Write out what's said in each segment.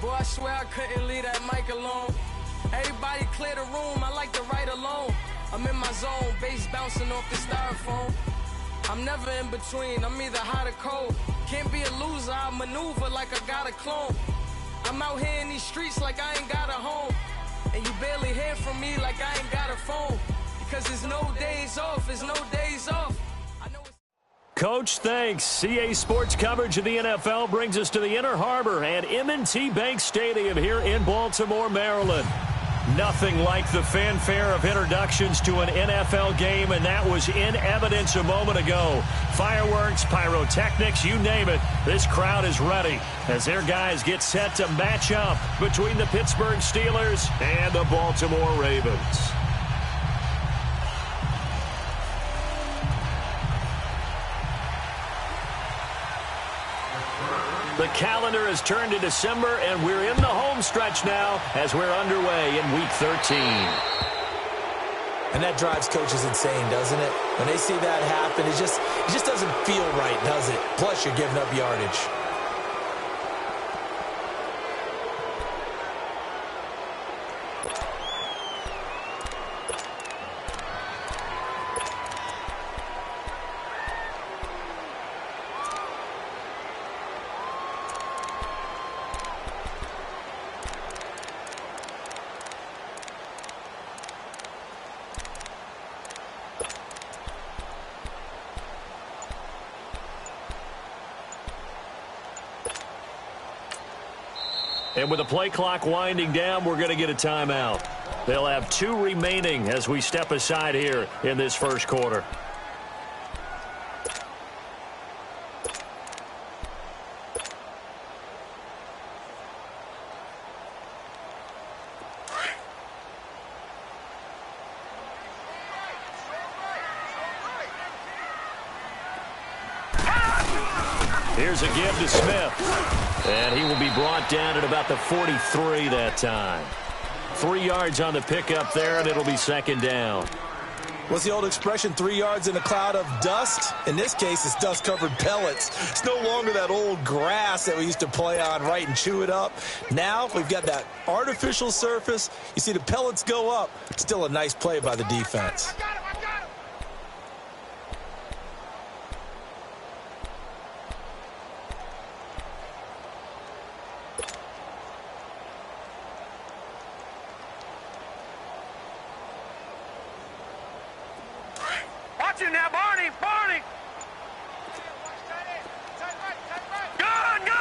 Boy, I swear I couldn't leave that mic alone. Everybody clear the room, I like to write alone. I'm in my zone, bass bouncing off the styrofoam. I'm never in between, I'm either hot or cold. Can't be a loser, I maneuver like I got a clone. I'm out here in these streets like I ain't got a home. And you barely hear from me like I ain't got a phone. Because there's no days off, there's no days off. Coach, thanks. CA Sports coverage of the NFL brings us to the Inner Harbor at M&T Bank Stadium here in Baltimore, Maryland. Nothing like the fanfare of introductions to an NFL game, and that was in evidence a moment ago. Fireworks, pyrotechnics, you name it. This crowd is ready as their guys get set to match up between the Pittsburgh Steelers and the Baltimore Ravens. The calendar has turned to December, and we're in the home stretch now as we're underway in Week 13. And that drives coaches insane, doesn't it? When they see that happen, it just doesn't feel right, does it? Plus, you're giving up yardage. And with the play clock winding down, we're going to get a timeout. They'll have 2 remaining as we step aside here in this first quarter. Here's a give to Smith. And he will be brought down at about the 43 that time. 3 yards on the pickup there, and it'll be second down. What's the old expression, 3 yards in a cloud of dust? In this case, it's dust-covered pellets. It's no longer that old grass that we used to play on, right, and chew it up. Now we've got that artificial surface. You see the pellets go up. Still a nice play by the defense. Now, Barney! Gun!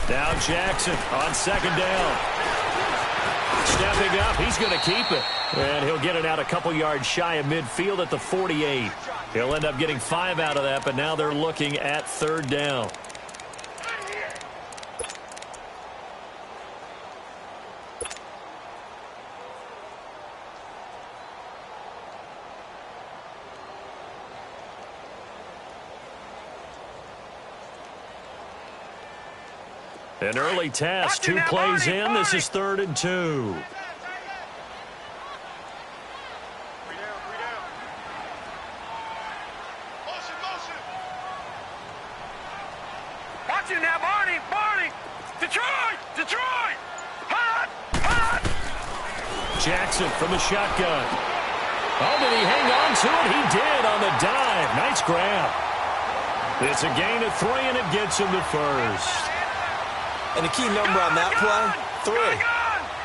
Now Jackson on second down. Stepping up, he's going to keep it. And he'll get it out a couple yards shy of midfield at the 48. He'll end up getting 5 out of that, but now they're looking at third down. An early test, 2 plays in. This is 3rd and 2. Watch it now, Barney! Detroit! Hot! Jackson from the shotgun. Oh, did he hang on to it? He did on the dive. Nice grab. It's a gain of 3, and it gets him the first. And the key number on that play, 3.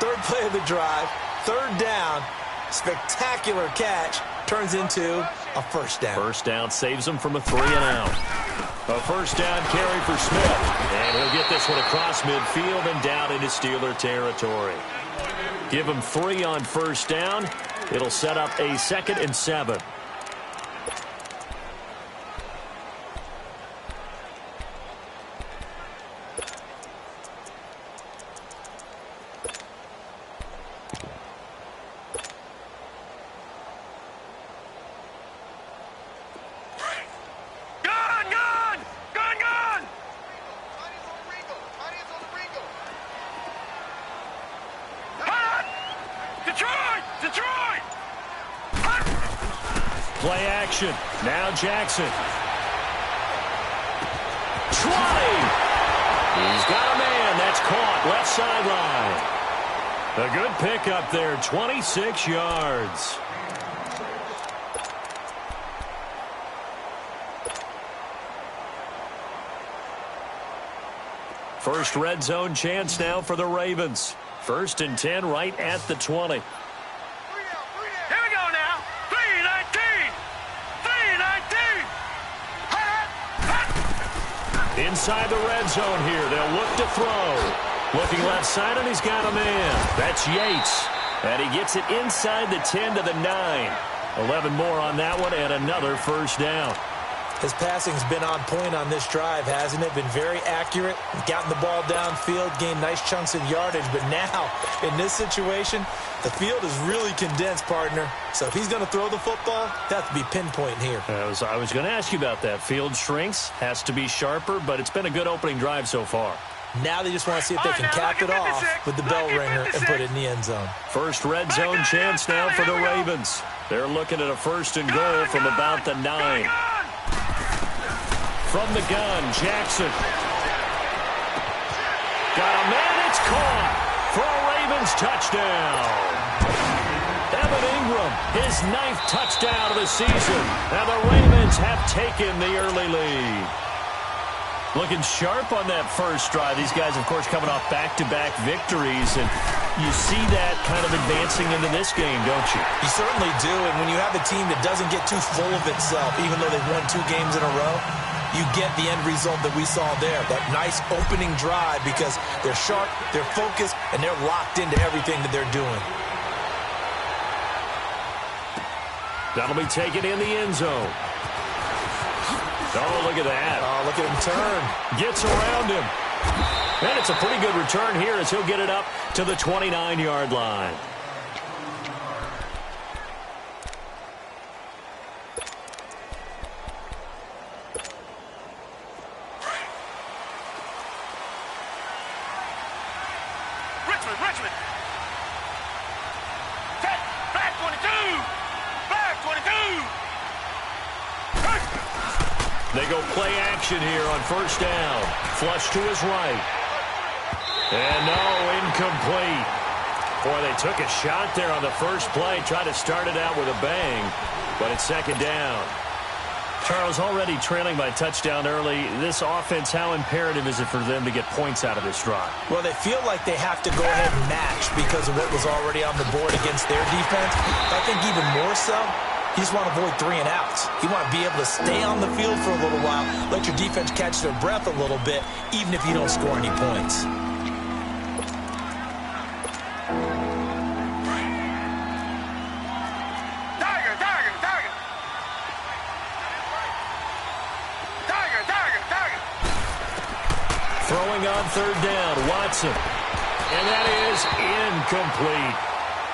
Third play of the drive, 3rd down, spectacular catch, turns into a first down. First down saves him from a 3 and out. A first down carry for Smith. And he'll get this one across midfield and down into Steeler territory. Give him 3 on first down. It'll set up a 2nd and 7. Detroit! Play action. Now Jackson. Trotting. caught left sideline. A good pickup there, 26 yards. First red zone chance now for the Ravens. 1st and 10 right at the 20. Here we go now. 3-19. 3-19. Inside the red zone here. They'll look to throw. Looking left side, and he's got a man. That's Yates. And he gets it inside the 10 to the 9. 11 more on that one, and another first down. His passing's been on point on this drive, hasn't it? Been very accurate, gotten the ball downfield, gained nice chunks of yardage. But now, in this situation, the field is really condensed, partner. So if he's going to throw the football, that has to be pinpoint here. I was going to ask you about that. Field shrinks, has to be sharper, but it's been a good opening drive so far. Now they just want to see if they can cap it off with the bell ringer and put it in the end zone. First red zone chance now for the Ravens. They're looking at a 1st and goal from about the 9. From the gun, Jackson. Got a man, it's caught for a Ravens touchdown. Evan Ingram, his 9th touchdown of the season. And the Ravens have taken the early lead. Looking sharp on that first drive. These guys, of course, coming off back-to-back victories, and you see that kind of advancing into this game, don't you? You certainly do, and when you have a team that doesn't get too full of itself, even though they've won 2 games in a row, you get the end result that we saw there, that nice opening drive, because they're sharp, they're focused, and they're locked into everything that they're doing. That'll be taken in the end zone. Oh, look at that. Oh, look at him turn. Gets around him. And it's a pretty good return here as he'll get it up to the 29-yard line. Richmond. Back 22. Back 22. They go play action here on 1st down. Flush to his right. And no, incomplete. Boy, they took a shot there on the first play. Tried to start it out with a bang, but it's 2nd down. Charles, already trailing by touchdown early. This offense, how imperative is it for them to get points out of this drive? Well, they feel like they have to go ahead and match because of what was already on the board against their defense. I think even more so, you just want to avoid 3 and outs. You want to be able to stay on the field for a little while, let your defense catch their breath a little bit, even if you don't score any points. Throwing on 3rd down, Watson. And that is incomplete.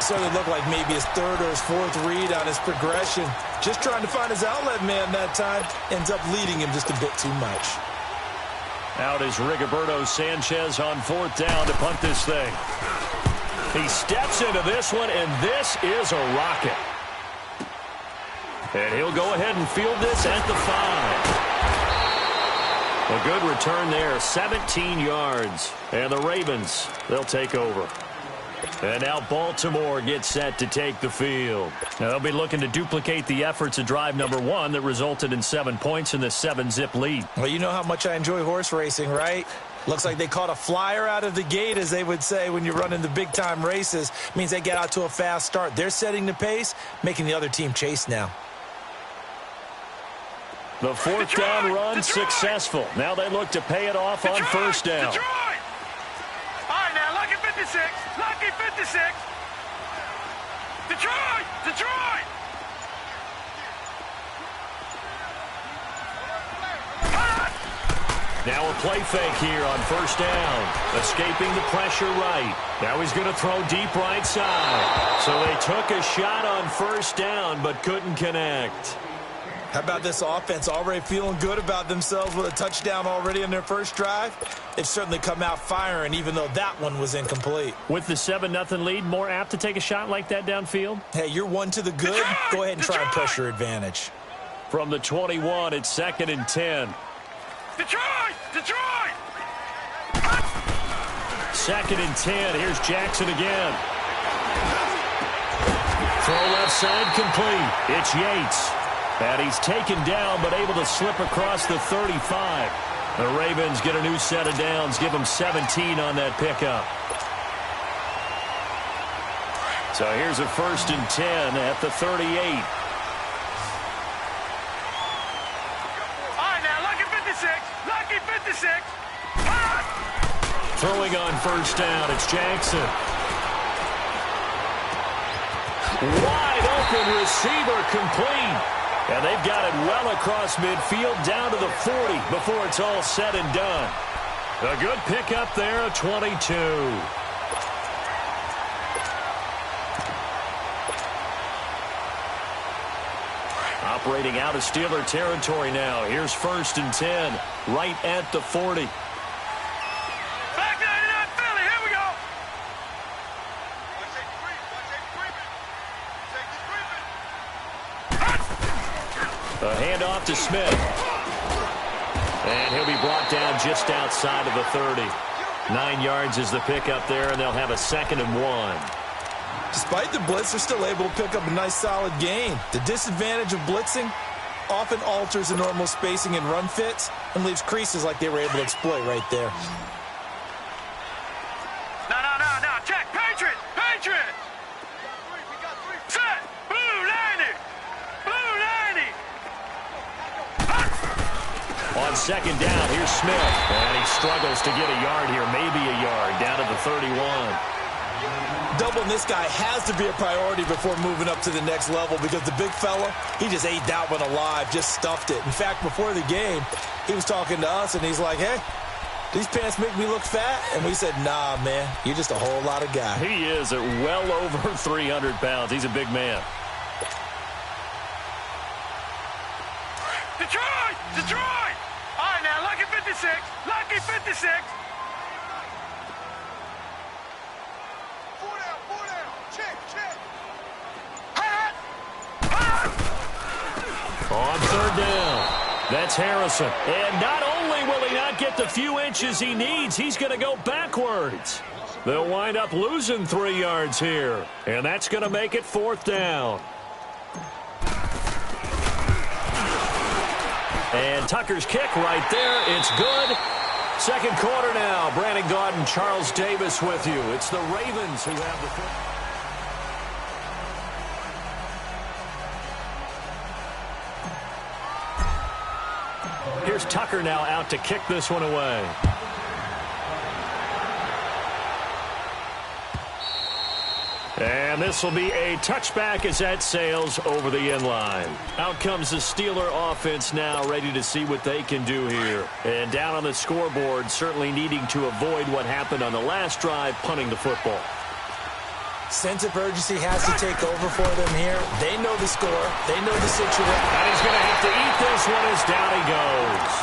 Certainly looked like maybe his 3rd or his 4th read on his progression. Just trying to find his outlet man that time. Ends up leading him just a bit too much. Out is Rigoberto Sanchez on 4th down to punt this thing. He steps into this one, and this is a rocket. And he'll go ahead and field this at the 5. A good return there, 17 yards. And the Ravens, they'll take over. And now Baltimore gets set to take the field. Now they'll be looking to duplicate the efforts of drive number 1 that resulted in 7 points in the 7-zip lead. Well, you know how much I enjoy horse racing, right? Looks like they caught a flyer out of the gate, as they would say when you're running the big-time races. Means they get out to a fast start. They're setting the pace, making the other team chase now. The 4th down run successful. Now they look to pay it off on 1st down. Detroit! All right, now, lucky 56. Lucky 56. Detroit! Now a play fake here on 1st down. Escaping the pressure right. Now he's going to throw deep right side. So they took a shot on 1st down but couldn't connect. How about this offense already feeling good about themselves with a touchdown already in their first drive? They've certainly come out firing, even though that one was incomplete. With the 7-0 lead, more apt to take a shot like that downfield? Hey, you're 1 to the good. Go ahead and try and press your advantage. From the 21, it's 2nd and 10. Detroit! 2nd and 10. Here's Jackson again. Throw left side complete. It's Yates. And he's taken down but able to slip across the 35. The Ravens get a new set of downs. Give them 17 on that pickup. So here's a 1st and 10 at the 38. All right, now, lucky 56. Lucky 56. Throwing on 1st down, it's Jackson. Wide open receiver complete. And they've got it well across midfield down to the 40 before it's all said and done. A good pickup there, a 22. Operating out of Steeler territory now. Here's 1st and 10, right at the 40. Back 99 Philly, here we go. A handoff to Smith. And he'll be brought down just outside of the 30. 9 yards is the pickup there, and they'll have a 2nd and 1. Despite the blitz, they're still able to pick up a nice solid gain. The disadvantage of blitzing often alters the normal spacing and run fits and leaves creases like they were able to exploit right there. No. Check. Patriot. Set. Blue 90. On 2nd down, here's Smith. And he struggles to get a yard here, maybe a yard, down to the 31. Doubling this guy has to be a priority before moving up to the next level because the big fella, he just ate that one alive, just stuffed it. In fact, before the game, he was talking to us, and he's like, hey, these pants make me look fat? And we said, nah, man, you're just a whole lot of guy. He is at well over 300 pounds. He's a big man. Detroit! All right, now, lucky 56. Lucky 56. On 3rd down, that's Harrison. And not only will he not get the few inches he needs, he's going to go backwards. They'll wind up losing 3 yards here. And that's going to make it 4th down. And Tucker's kick right there. It's good. 2nd quarter now. Brandon Gaudin, Charles Davis with you. It's the Ravens who have the football. Here's Tucker now out to kick this one away. And this will be a touchback as that sails over the end line. Out comes the Steeler offense now, ready to see what they can do here. And down on the scoreboard, certainly needing to avoid what happened on the last drive, punting the football. Sense of urgency has to take over for them here. They know the score. They know the situation. And he's going to have to eat this one as down he goes.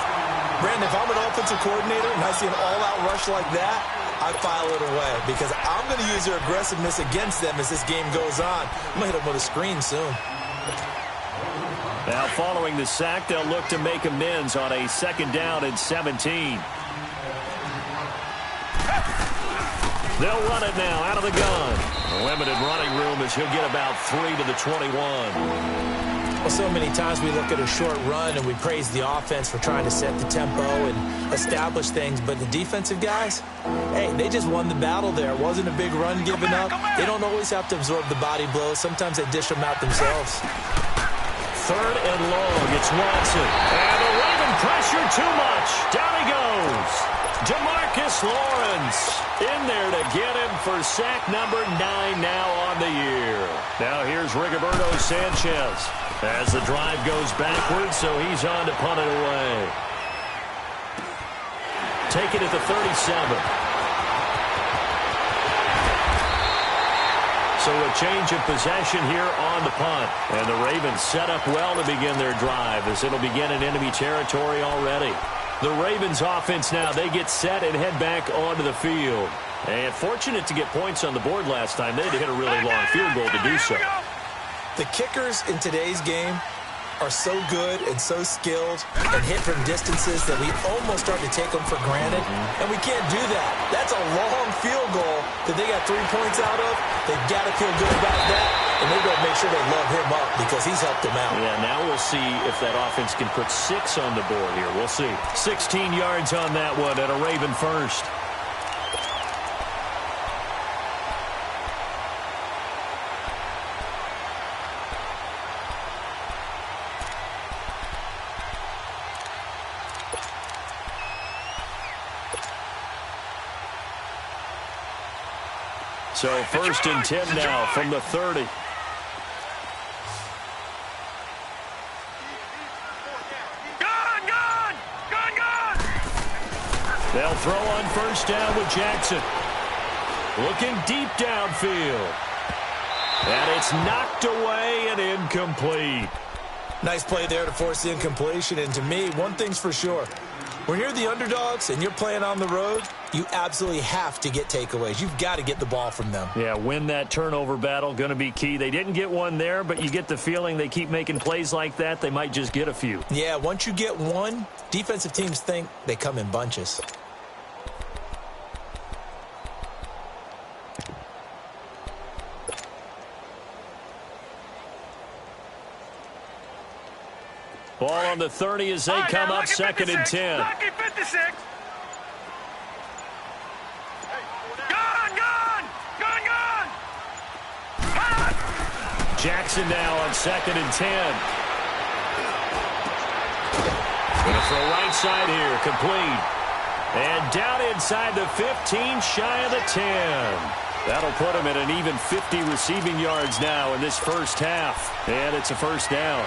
Brandon, if I'm an offensive coordinator and I see an all-out rush like that, I file it away because I'm going to use their aggressiveness against them as this game goes on. I'm going to hit them with a screen soon. Now following the sack, they'll look to make amends on a 2nd down and 17. They'll run it now out of the gun. Limited running room as he'll get about 3 to the 21. Well, so many times we look at a short run and we praise the offense for trying to set the tempo and establish things, but the defensive guys, hey, they just won the battle there. It wasn't a big run given up. They don't always have to absorb the body blows. Sometimes they dish them out themselves. 3rd and long, it's Watson. And the Raven pressure too much. Down he goes. Demarcus Lawrence in there to get him for sack number 9 now on the year. Now here's Rigoberto Sanchez as the drive goes backwards, so he's on to punt it away. Take it at the 37. So a change of possession here on the punt. And the Ravens set up well to begin their drive as it'll begin in enemy territory already. The Ravens offense now, they get set and head back onto the field. And fortunate to get points on the board last time. They had to hit a really long field goal to do so. The kickers in today's game are so good and so skilled and hit from distances that we almost start to take them for granted, and we can't do that. That's a long field goal that they got 3 points out of. They've got to feel good about that, and they've got to make sure they love him up because he's helped them out. Yeah, now we'll see if that offense can put 6 on the board here. We'll see. 16 yards on that one and a Raven first. So 1st and 10 now from the 30. They'll throw on 1st down with Jackson. Looking deep downfield. And it's knocked away and incomplete. Nice play there to force the incompletion. And to me, one thing's for sure. When you're the underdogs and you're playing on the road, you absolutely have to get takeaways. You've got to get the ball from them. Yeah, win that turnover battle, going to be key. They didn't get one there, but you get the feeling they keep making plays like that, they might just get a few. Yeah, once you get one, defensive teams think they come in bunches. Ball on the 30 as they come up 2nd and 10. Lucky 56. Jackson now on 2nd and 10. Going to throw right side here, complete. And down inside the 15, shy of the 10. That'll put him at an even 50 receiving yards now in this first half. And it's a 1st down.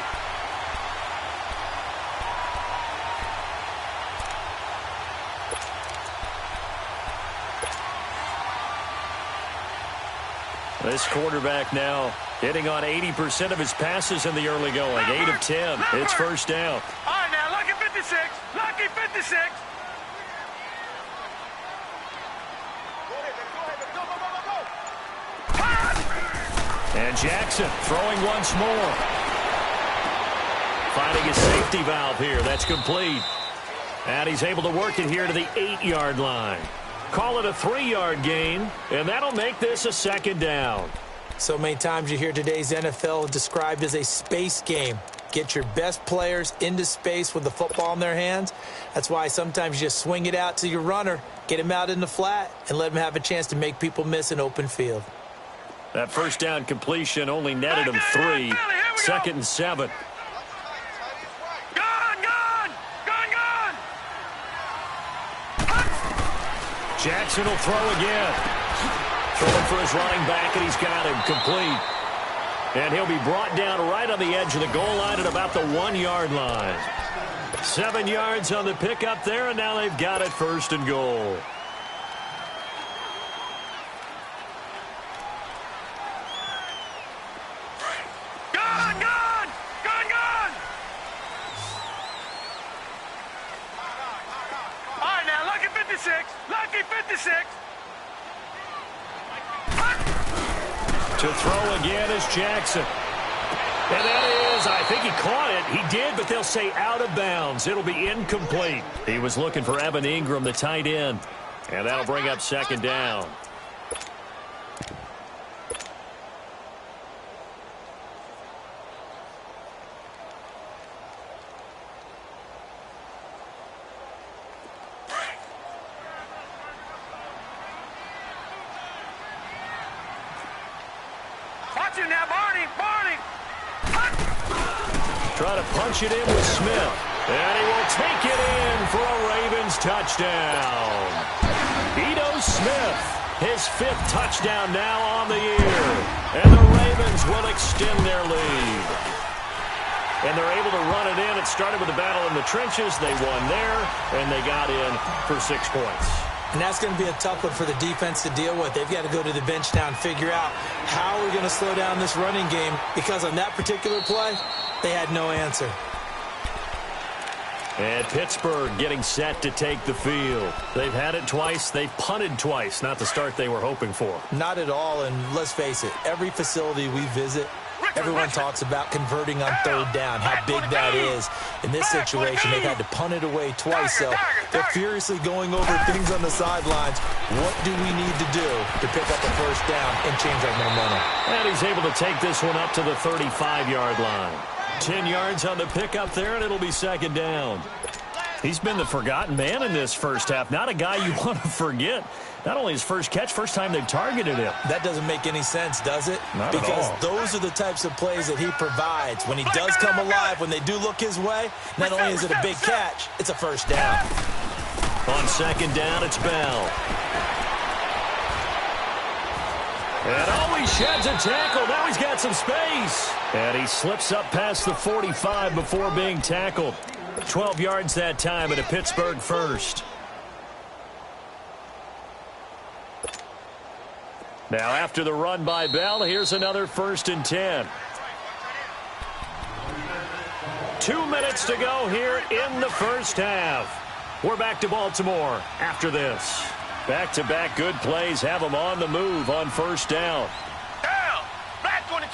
This quarterback now hitting on 80% of his passes in the early going. 8 of 10. It's 1st down. All right, now, lucky 56. Lucky 56. And Jackson throwing once more. Finding his safety valve here. That's complete. And he's able to work it here to the 8-yard line. Call it a 3-yard gain, and that'll make this a 2nd down. So many times you hear today's NFL described as a space game. Get your best players into space with the football in their hands. That's why sometimes you just swing it out to your runner, get him out in the flat, and let him have a chance to make people miss an open field. That 1st down completion only netted him 3. 2nd and 7. Jackson will throw again. Throwing for his running back, and he's got him complete. And he'll be brought down right on the edge of the goal line at about the 1-yard line. 7 yards on the pickup there, and now they've got it 1st and goal. Lucky 56. To throw again is Jackson. And that is, I think he caught it. He did, but they'll say out of bounds. It'll be incomplete. He was looking for Evan Ingram, the tight end. And that'll bring up 2nd down. Try to punch it in with Smith. And he will take it in for a Ravens touchdown. Ito Smith, his 5th touchdown now on the year. And the Ravens will extend their lead. And they're able to run it in. It started with a battle in the trenches. They won there, and they got in for 6 points. And that's going to be a tough one for the defense to deal with. They've got to go to the bench now and figure out how we're going to slow down this running game, because on that particular play, they had no answer. And Pittsburgh getting set to take the field. They've had it twice. They've punted twice. Not the start they were hoping for. Not at all, and let's face it, every facility we visit, Everyone talks about converting on third down, how big that is. In this situation, they've had to punt it away twice, so they're furiously going over things on the sidelines. What do we need to do to pick up a first down and change our momentum? And he's able to take this one up to the 35-yard line. 10 yards on the pickup there, and it'll be second down. He's been the forgotten man in this first half. Not a guy you want to forget. Not only his first catch, first time they've targeted him. That doesn't make any sense, does it? Not because at all. Those are the types of plays that he provides. When he does come alive, when they do look his way, not only is it a big catch, it's a first down. On second down, it's Bell. And he sheds a tackle. Now he's got some space. And he slips up past the 45 before being tackled. 12 yards that time at a Pittsburgh first. Now after the run by Bell, here's another 1st and 10. 2 minutes to go here in the first half. We're back to Baltimore after this. Back-to-back good plays have them on the move on first down. Down! Black 22!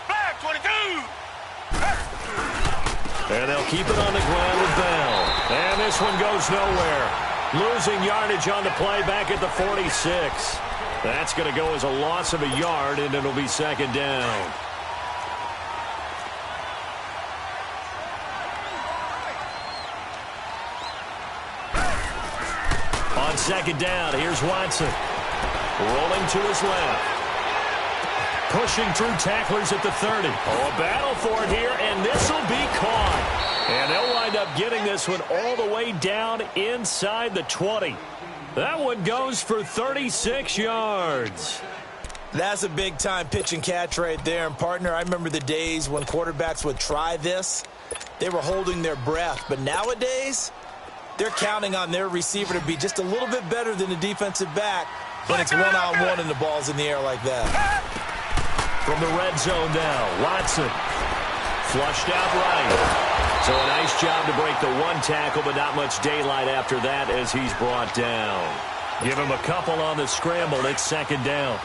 Black 22! And they'll keep it on the ground with Bell. And this one goes nowhere. Losing yardage on the play back at the 46. That's going to go as a loss of a yard, and it'll be second down. On second down, here's Watson. Rolling to his left. Pushing through tacklers at the 30. Oh, a battle for it here, and this will be caught. And they'll wind up getting this one all the way down inside the 20. That one goes for 36 yards. That's a big-time pitch and catch right there. And, partner, I remember the days when quarterbacks would try this. They were holding their breath. But nowadays, they're counting on their receiver to be just a little bit better than the defensive back when it's one-on-one and the ball's in the air like that. From the red zone now, Watson. Flushed out right. So a nice job to break the one tackle, but not much daylight after that as he's brought down. Give him a couple on the scramble. It's second down.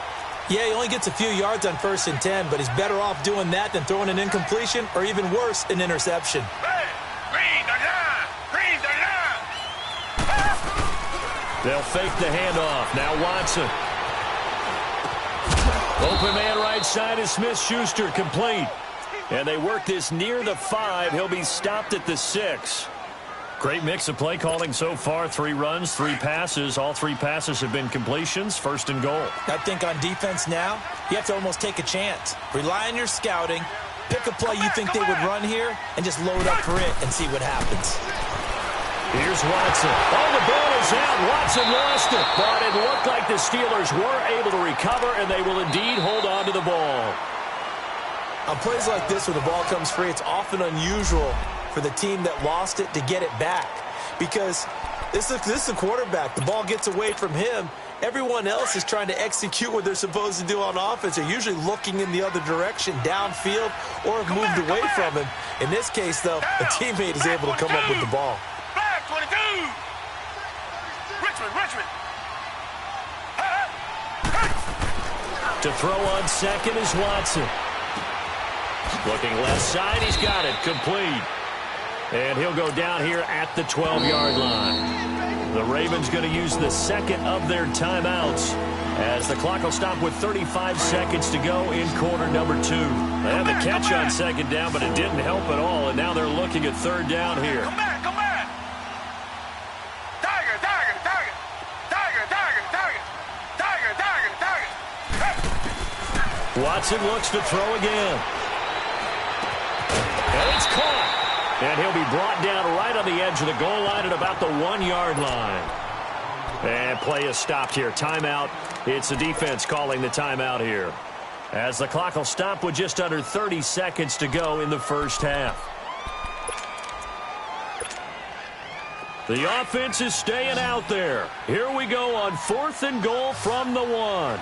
Yeah, he only gets a few yards on 1st and 10, but he's better off doing that than throwing an incompletion or even worse, an interception. Hey! Green the line! Green the line! They'll fake the handoff. Now Watson. Open man right side is Smith-Schuster, complete. And they work this near the 5. He'll be stopped at the 6. Great mix of play calling so far. 3 runs, 3 passes. All 3 passes have been completions. 1st and goal. I think on defense now, you have to almost take a chance. Rely on your scouting. Pick a play you think they would run here and just load up for it and see what happens. Here's Watson. Oh, the ball is out. Watson lost it. But it looked like the Steelers were able to recover, and they will indeed hold on to the ball. On plays like this where the ball comes free, it's often unusual for the team that lost it to get it back. Because this is a quarterback. The ball gets away from him. Everyone else is trying to execute what they're supposed to do on offense. They're usually looking in the other direction, downfield, or have moved away from him. In this case, though, a teammate is able to come up with the ball. Black 22! Richmond! To throw on second is Watson. Looking left side, he's got it, complete. And he'll go down here at the 12-yard line. The Ravens going to use the second of their timeouts as the clock will stop with 35 seconds to go in quarter number 2. They had the catch on second down, but it didn't help at all, and now they're looking at third down here. Come back! Tiger! Watson looks to throw again. And it's caught. And he'll be brought down right on the edge of the goal line at about the 1-yard line. And play is stopped here. Timeout. It's the defense calling the timeout here, as the clock will stop with just under 30 seconds to go in the first half. The offense is staying out there. Here we go on 4th and goal from the 1.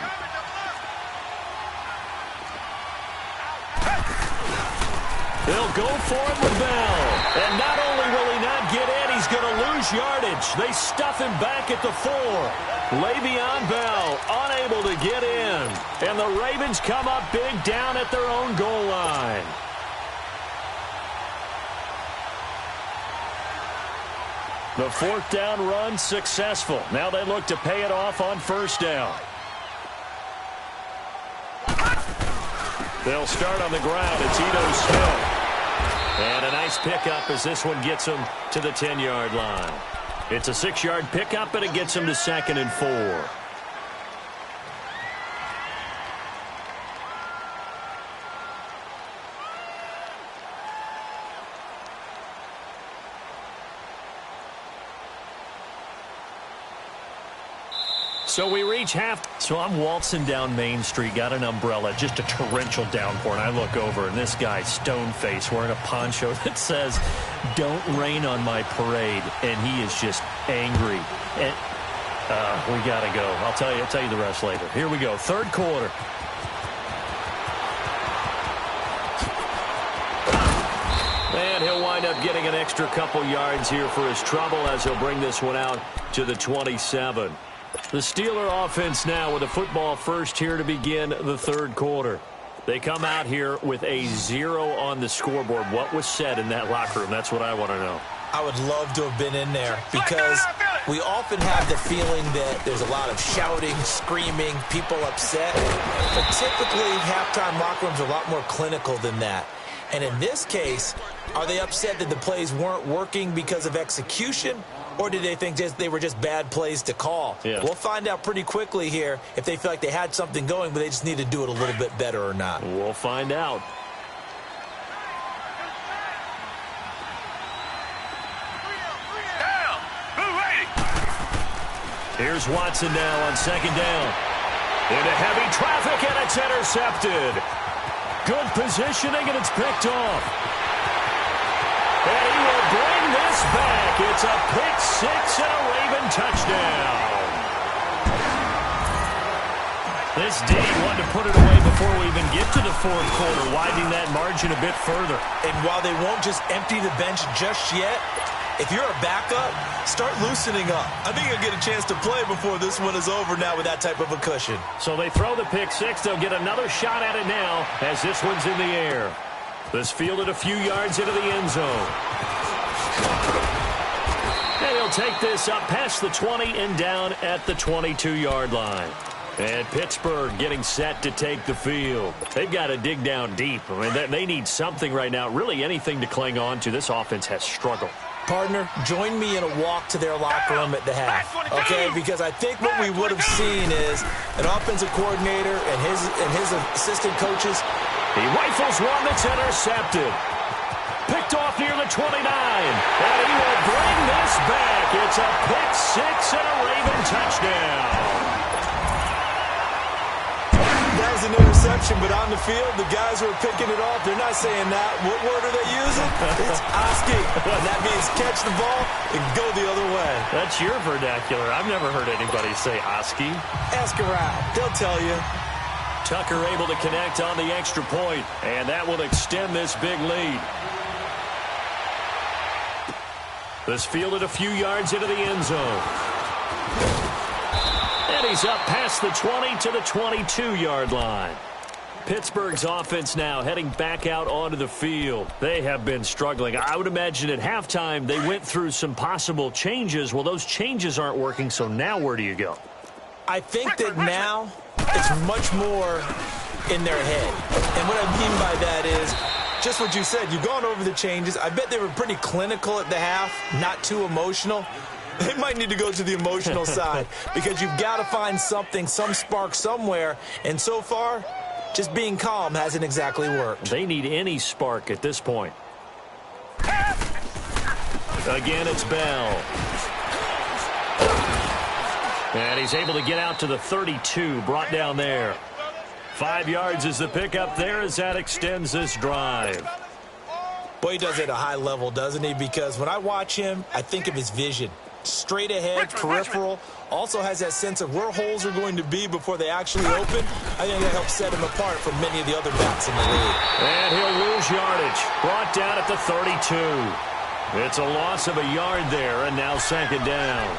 They'll go for it with Bell. And not only will he not get in, he's going to lose yardage. They stuff him back at the 4. Le'Veon Bell unable to get in. And the Ravens come up big down at their own goal line. The 4th down run successful. Now they look to pay it off on 1st down. They'll start on the ground. It's Ito Smith. And a nice pickup as this one gets him to the 10-yard line. It's a 6-yard pickup, and it gets him to 2nd and 4. So we reach half. So I'm waltzing down Main Street, got an umbrella, just a torrential downpour, and I look over, and this guy, stone-faced, wearing a poncho that says, "Don't rain on my parade," and he is just angry. And we got to go. I'll tell you the rest later. Here we go, 3rd quarter. And he'll wind up getting an extra couple yards here for his trouble as he'll bring this one out to the 27. The Steeler offense now with a football first here to begin the 3rd quarter. They come out here with a 0 on the scoreboard. What was said in that locker room? That's what I want to know. I would love to have been in there because we often have the feeling that there's a lot of shouting, screaming, people upset. But typically, halftime locker rooms are a lot more clinical than that. And in this case, are they upset that the plays weren't working because of execution? Or did they think they were just bad plays to call? Yeah. We'll find out pretty quickly here if they feel like they had something going, but they just need to do it a little bit better or not. We'll find out. Here's Watson now on 2nd down. Into heavy traffic, and it's intercepted. Good positioning, and it's picked off. And he will bring this back. It's a pick 6 and a Raven touchdown. This D wanted to put it away before we even get to the 4th quarter, widening that margin a bit further. And while they won't just empty the bench just yet, if you're a backup, start loosening up. I think you'll get a chance to play before this one is over now with that type of a cushion. So they throw the pick 6. They'll get another shot at it now as this one's in the air. This fielded a few yards into the end zone. And he'll take this up past the 20 and down at the 22-yard line. And Pittsburgh getting set to take the field. They've got to dig down deep. I mean, they need something right now, really anything to cling on to. This offense has struggled. Partner, join me in a walk to their locker room at the half, okay? Because I think what we would have seen is an offensive coordinator and his assistant coaches. He rifles one that's intercepted. Picked off near the 29. And he will bring this back. It's a pick 6 and a Raven touchdown. That was an interception, but on the field, the guys who are picking it off, they're not saying that. What word are they using? It's Oski. And that means catch the ball and go the other way. That's your vernacular. I've never heard anybody say Oski. Ask around. They'll tell you. Tucker able to connect on the extra point, and that will extend this big lead. This fielded a few yards into the end zone. And he's up past the 20 to the 22-yard line. Pittsburgh's offense now heading back out onto the field. They have been struggling. I would imagine at halftime they went through some possible changes. Well, those changes aren't working, so now where do you go? I think that now it's much more in their head. And what I mean by that is just what you said. You've gone over the changes. I bet they were pretty clinical at the half, not too emotional. They might need to go to the emotional side because you've got to find something, some spark somewhere. And so far, just being calm hasn't exactly worked. They need any spark at this point. Again, it's Bell. And he's able to get out to the 32, brought down there. 5 yards is the pickup there as that extends this drive. Boy, he does it at a high level, doesn't he? Because when I watch him, I think of his vision. Straight ahead, peripheral, also has that sense of where holes are going to be before they actually open. I think that helps set him apart from many of the other backs in the league. And he'll lose yardage. Brought down at the 32. It's a loss of a yard there, and now second down.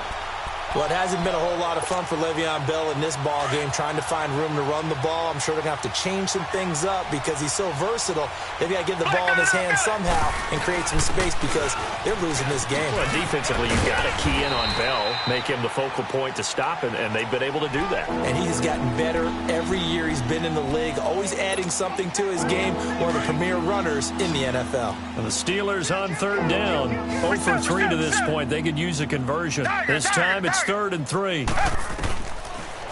Well, it hasn't been a whole lot of fun for Le'Veon Bell in this ball game, trying to find room to run the ball. I'm sure they're going to have to change some things up because he's so versatile. They've got to get the ball in his hands somehow and create some space because they're losing this game. Well, defensively, you've got to key in on Bell, make him the focal point to stop him, and they've been able to do that. And he has gotten better every year he's been in the league, always adding something to his game, one of the premier runners in the NFL. And the Steelers on third down, 0 for 3 to this point. They could use a conversion. This time it's 3rd and 3.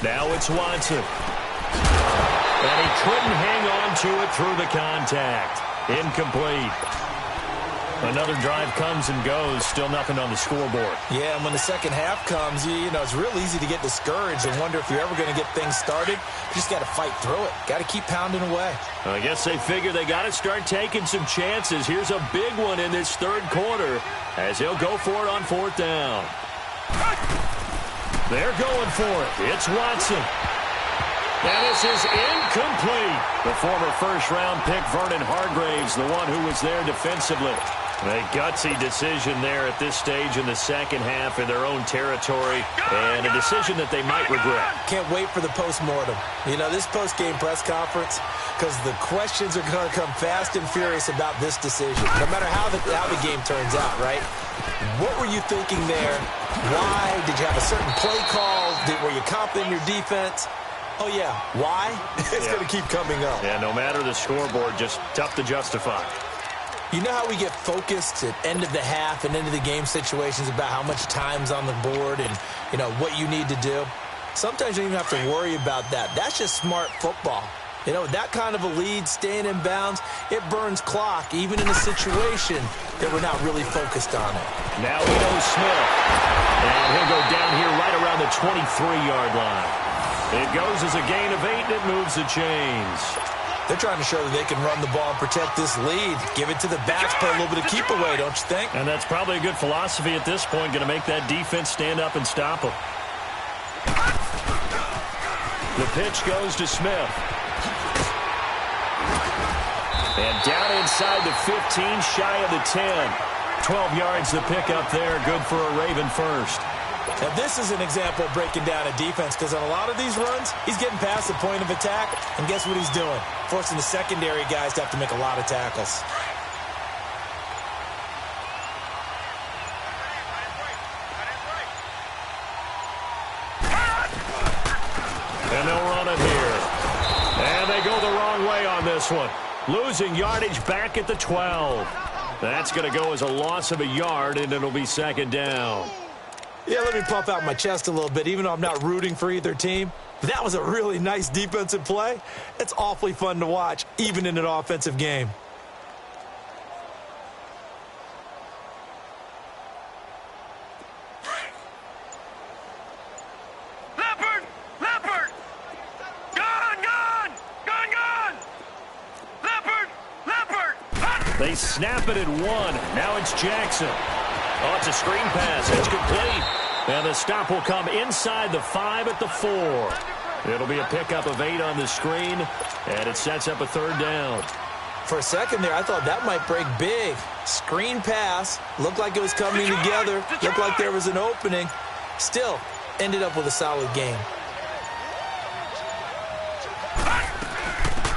Now it's Watson. And he couldn't hang on to it through the contact. Incomplete. Another drive comes and goes. Still nothing on the scoreboard. Yeah, and when the second half comes, you know, it's real easy to get discouraged and wonder if you're ever going to get things started. You just got to fight through it. Got to keep pounding away. I guess they figure they got to start taking some chances. Here's a big one in this third quarter as he'll go for it on 4th down. They're going for it. It's Watson. And this is incomplete. The former first-round pick, Vernon Hargreaves, the one who was there defensively. A gutsy decision there at this stage in the second half in their own territory, and a decision that they might regret. Can't wait for the post-mortem. You know, this post-game press conference, because the questions are going to come fast and furious about this decision, no matter how the game turns out, right? What were you thinking there? Why? Did you have a certain play call? Were you confident in your defense? Oh, yeah. Why? It's going to keep coming up. Yeah, no matter the scoreboard, just tough to justify. You know how we get focused at end of the half and into the game situations about how much time's on the board and, you know, what you need to do? Sometimes you don't even have to worry about that. That's just smart football. You know, that kind of a lead, staying in bounds, it burns clock, even in a situation that we're not really focused on it. Now we know Smith. And he'll go down here right around the 23-yard line. It goes as a gain of 8, and it moves the chains. They're trying to show that they can run the ball and protect this lead. Give it to the backs, play a little bit of keep away, don't you think? And that's probably a good philosophy at this point, going to make that defense stand up and stop them. The pitch goes to Smith. And down inside the 15, shy of the 10. 12 yards to pick up there, good for a Raven first. Now, this is an example of breaking down a defense because on a lot of these runs, he's getting past the point of attack, and guess what he's doing? Forcing the secondary guys to have to make a lot of tackles. And they'll run it here. And they go the wrong way on this one. Losing yardage back at the 12. That's going to go as a loss of a yard, and it'll be second down. Yeah, let me pump out my chest a little bit, even though I'm not rooting for either team. That was a really nice defensive play. It's awfully fun to watch, even in an offensive game. Leopard! Leopard! Gone! Gone! Gone! Gone! Leopard! Leopard! They snap it at 1. Now it's Jackson. Oh, it's a screen pass. It's complete. And the stop will come inside the 5 at the 4. It'll be a pickup of 8 on the screen, and it sets up a third down. For a second there, I thought that might break big. Screen pass. Looked like it was coming together. Looked like there was an opening. Still, ended up with a solid game.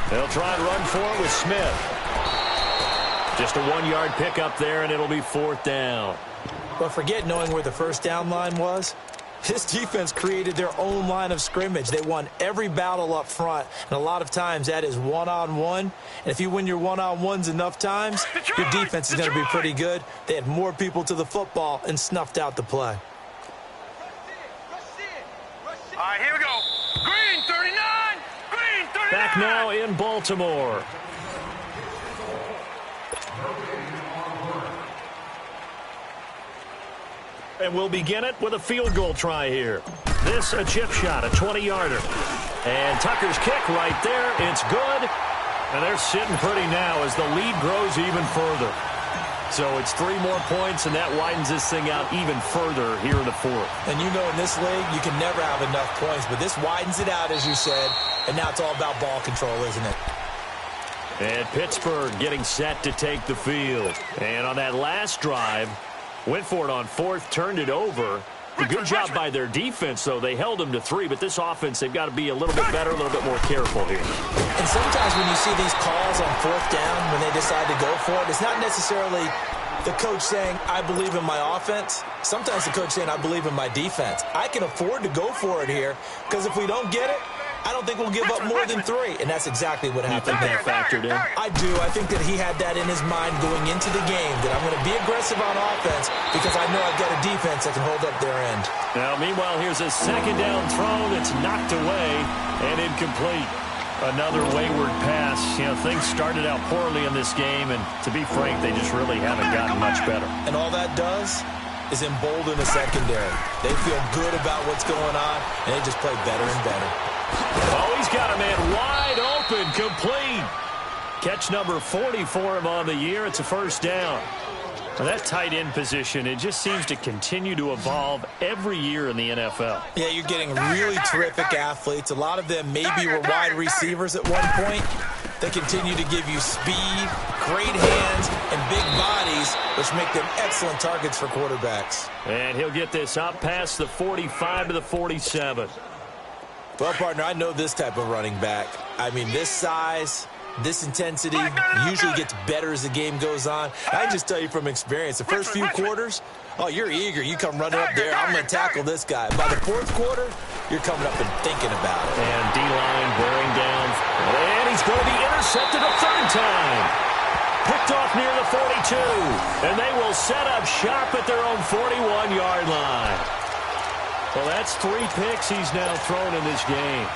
They'll try and run for it with Smith. Just a 1-yard pickup there, and it'll be 4th down. But forget knowing where the first down line was. This defense created their own line of scrimmage. They won every battle up front, and a lot of times that is one-on-one. And if you win your one-on-ones enough times, your defense is going to be pretty good. They had more people to the football and snuffed out the play. All right, here we go. Green 39! Green 39! Back now in Baltimore. And we'll begin it with a field goal try here. This a chip shot, a 20-yarder. And Tucker's kick right there. It's good. And they're sitting pretty now as the lead grows even further. So it's 3 more points, and that widens this thing out even further here in the 4th. And you know in this league, you can never have enough points. But this widens it out, as you said. And now it's all about ball control, isn't it? And Pittsburgh getting set to take the field. And on that last drive, went for it on fourth, turned it over. A good job by their defense, though. They held them to 3, but this offense, they've got to be a little bit better, a little bit more careful here. And sometimes when you see these calls on fourth down, when they decide to go for it, it's not necessarily the coach saying, I believe in my offense. Sometimes the coach saying, I believe in my defense. I can afford to go for it here, because if we don't get it, I don't think we'll give up more than 3. And that's exactly what happened there. Factored in? I do. I think that he had that in his mind going into the game, that I'm going to be aggressive on offense because I know I've got a defense that can hold up their end. Now, meanwhile, here's a second down throw that's knocked away and incomplete. Another wayward pass. You know, things started out poorly in this game, and to be frank, they just really haven't gotten much better. And all that does is embolden the secondary. They feel good about what's going on, and they just play better and better. Oh, he's got a man wide open, complete. Catch number 40 for him on the year. It's a first down. Well, that tight end position, it just seems to continue to evolve every year in the NFL. Yeah, you're getting really terrific athletes. A lot of them maybe were wide receivers at one point. They continue to give you speed, great hands, and big bodies, which make them excellent targets for quarterbacks. And he'll get this up past the 45 to the 47. Well, partner, I know this type of running back. I mean, this size, this intensity usually gets better as the game goes on. I can just tell you from experience, the first few quarters, oh, you're eager. You come running up there, I'm going to tackle this guy. By the fourth quarter, you're coming up and thinking about it. And D-line bearing down. And he's going to be intercepted a third time. Picked off near the 42. And they will set up shop at their own 41-yard line. Well, that's 3 picks he's now thrown in this game.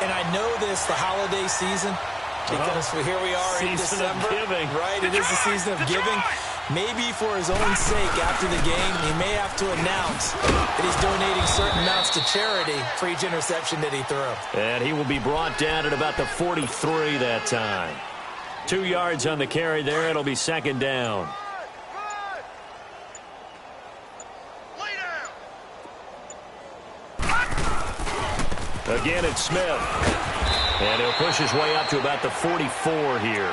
And I know this, the holiday season, because here we are in December. Giving. Right, it is the season of giving. Maybe for his own sake after the game, he may have to announce that he's donating certain amounts to charity for each interception that he threw. And he will be brought down at about the 43 that time. 2 yards on the carry there. It'll be second down. Again, it's Smith. And he'll push his way up to about the 44 here.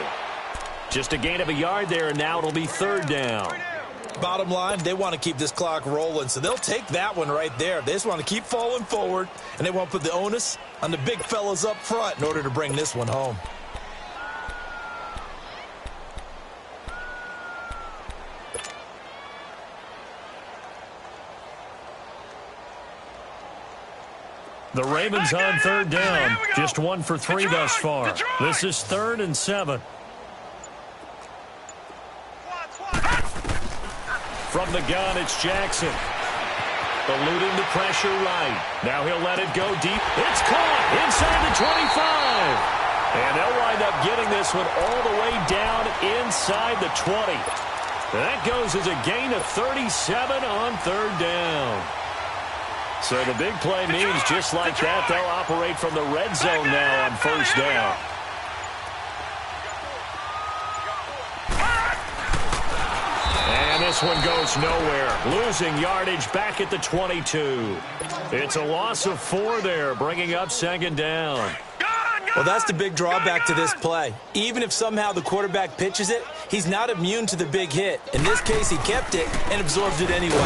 Just a gain of a yard there, and now it'll be third down. Bottom line, they want to keep this clock rolling, so they'll take that one right there. They just want to keep falling forward, and they want to put the onus on the big fellas up front in order to bring this one home. The Ravens on third down. Just 1 for 3 thus far. This is 3rd and 7. From the gun, it's Jackson. Eluding the pressure right. Now he'll let it go deep. It's caught inside the 25. And they'll wind up getting this one all the way down inside the 20. That goes as a gain of 37 on third down. So the big play means just like that, they'll operate from the red zone now on first down. And this one goes nowhere. Losing yardage back at the 22. It's a loss of 4 there, bringing up second down. Well, that's the big drawback to this play. Even if somehow the quarterback pitches it, he's not immune to the big hit. In this case, he kept it and absorbed it anyway.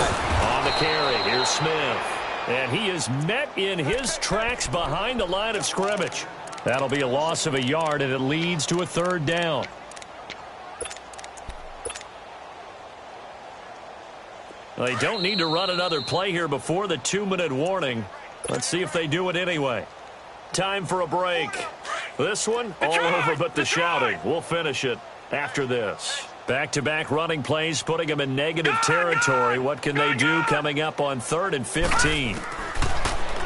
On the carry, here's Smith. And he is met in his tracks behind the line of scrimmage. That'll be a loss of a yard, and it leads to a third down. They don't need to run another play here before the 2-minute warning. Let's see if they do it anyway. Time for a break. This one, all over but the shouting. We'll finish it after this. Back-to-back running plays, putting them in negative territory. What can they do coming up on 3rd and 15?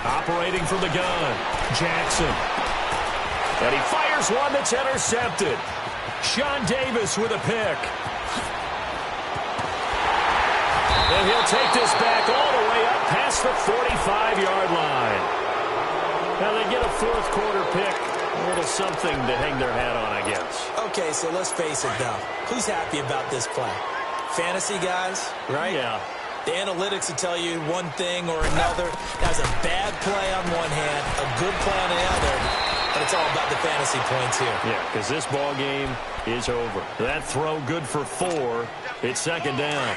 Operating from the gun, Jackson. And he fires one that's intercepted. Sean Davis with a pick. And he'll take this back all the way up past the 45-yard line. Now they get a fourth-quarter pick. A little something to hang their hat on, I guess. Okay, so let's face it, though. Who's happy about this play? Fantasy guys, right? Yeah. The analytics will tell you one thing or another. That's a bad play on one hand, a good play on the other. A but it's all about the fantasy points here. Yeah, because this ball game is over. That throw good for 4. It's second down.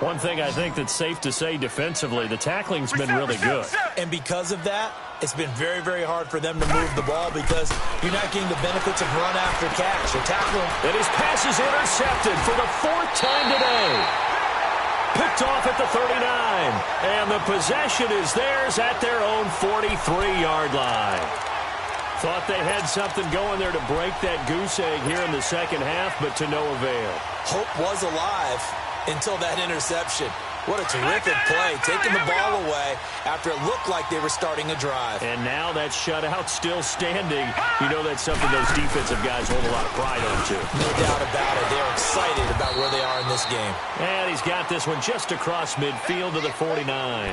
One thing I think that's safe to say defensively, the tackling's been really good. And because of that, it's been very, very hard for them to move the ball because you're not getting the benefits of run after catch. You're tackling. And his pass is intercepted for the 4th time today. Picked off at the 39. And the possession is theirs at their own 43-yard line. Thought they had something going there to break that goose egg here in the second half, but to no avail. Hope was alive until that interception. What a terrific play, taking the ball away after it looked like they were starting a drive. And now that shutout still standing. You know that's something those defensive guys hold a lot of pride on, too. No doubt about it. They're excited about where they are in this game. And he's got this one just across midfield to the 49.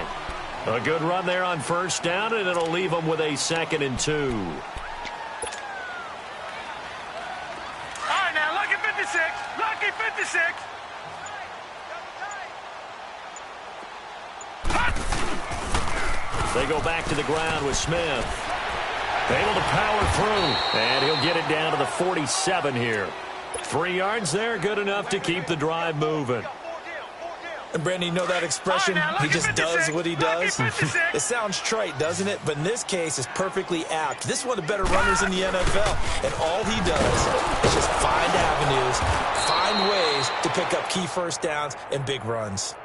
A good run there on first down, and it'll leave them with a 2nd and 2. All right, now, lucky 56. Lucky 56. They go back to the ground with Smith. Able to power through. And he'll get it down to the 47 here. 3 yards there, good enough to keep the drive moving. And Brandon, you know that expression? He just does what he does. It sounds trite, doesn't it? But in this case, it's perfectly apt. This is one of the better runners in the NFL. And all he does is just find avenues, find ways to pick up key first downs and big runs.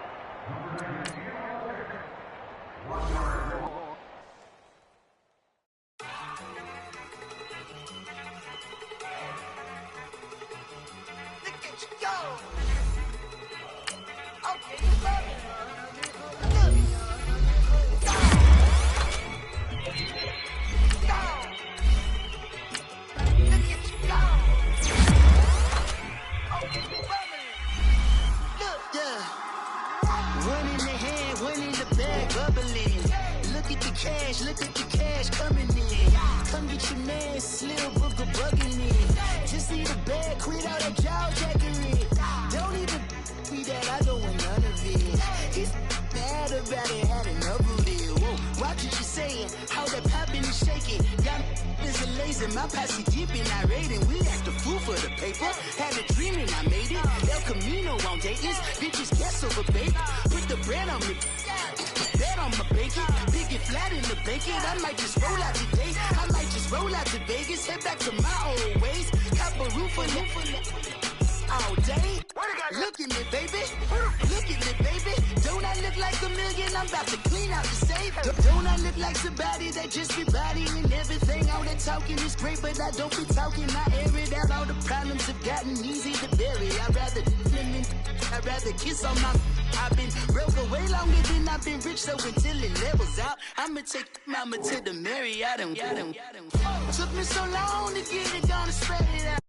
Look at the cash coming in. Come get your man, Slim Booker bugging in. Just need a bag, quit all that jaw jackery. Don't even be that, I don't want none of it. He's mad about it, had enough of it. Whoa, watch what you saying, how that popping and shaking. Got is a lazy, my posse dipping, I raiding. We act a fool for the paper. Had a dream and I made it. El Camino on Dayton's, bitches guess over baby. Put the bread on me. Bet on my bacon, big it flat in the bacon. I might just roll out today. I might just roll out to Vegas, head back to my old ways. Cop a roof for all day. Look at me, baby. Look at me, baby. Don't I look like a million? I'm about to clean out the safe. Don't I look like somebody that just be bodying everything? All that talking is great, but I don't be talking. I air it out. All the problems have gotten easy to bury. I'd rather kiss on my. I've been broke away longer than I've been rich, so until it levels out, I'ma take mama to the Marriott and took me so long to get it, gonna spread it out.